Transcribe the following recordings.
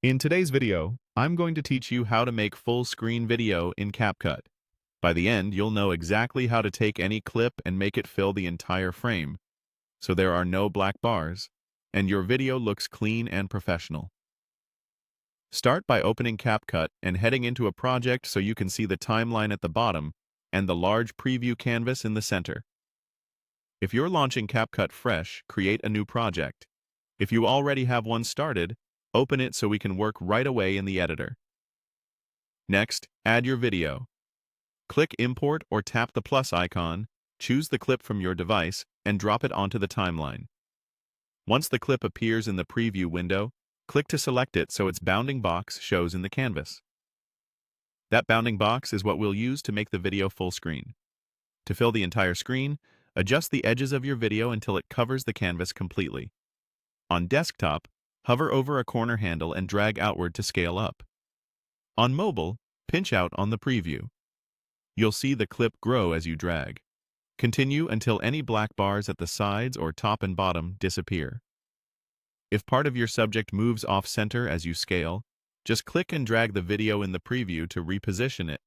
In today's video, I'm going to teach you how to make full screen video in CapCut. By the end, you'll know exactly how to take any clip and make it fill the entire frame, so there are no black bars, and your video looks clean and professional. Start by opening CapCut and heading into a project so you can see the timeline at the bottom and the large preview canvas in the center. If you're launching CapCut fresh, create a new project. If you already have one started, open it so we can work right away in the editor. Next, add your video. Click Import or tap the plus icon, choose the clip from your device, and drop it onto the timeline. Once the clip appears in the preview window, click to select it so its bounding box shows in the canvas. That bounding box is what we'll use to make the video full screen. To fill the entire screen, adjust the edges of your video until it covers the canvas completely. On desktop, hover over a corner handle and drag outward to scale up. On mobile, pinch out on the preview. You'll see the clip grow as you drag. Continue until any black bars at the sides or top and bottom disappear. If part of your subject moves off-center as you scale, just click and drag the video in the preview to reposition it.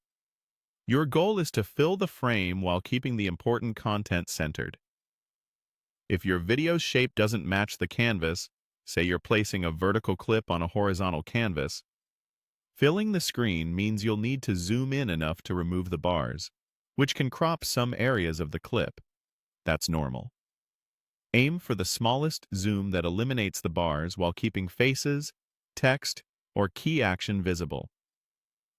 Your goal is to fill the frame while keeping the important content centered. If your video's shape doesn't match the canvas, say you're placing a vertical clip on a horizontal canvas, filling the screen means you'll need to zoom in enough to remove the bars, which can crop some areas of the clip. That's normal. Aim for the smallest zoom that eliminates the bars while keeping faces, text, or key action visible.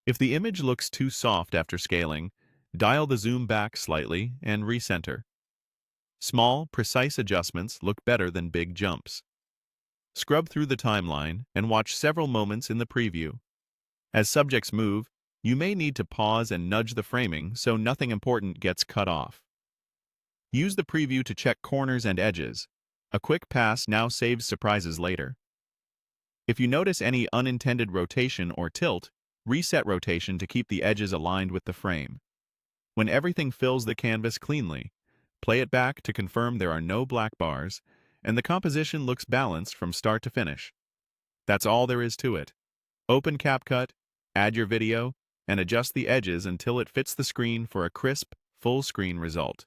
If the image looks too soft after scaling, dial the zoom back slightly and recenter. Small, precise adjustments look better than big jumps. Scrub through the timeline and watch several moments in the preview. As subjects move, you may need to pause and nudge the framing so nothing important gets cut off. Use the preview to check corners and edges. A quick pass now saves surprises later. If you notice any unintended rotation or tilt, reset rotation to keep the edges aligned with the frame. When everything fills the canvas cleanly, play it back to confirm there are no black bars, and the composition looks balanced from start to finish. That's all there is to it. Open CapCut, add your video, and adjust the edges until it fits the screen for a crisp, full-screen result.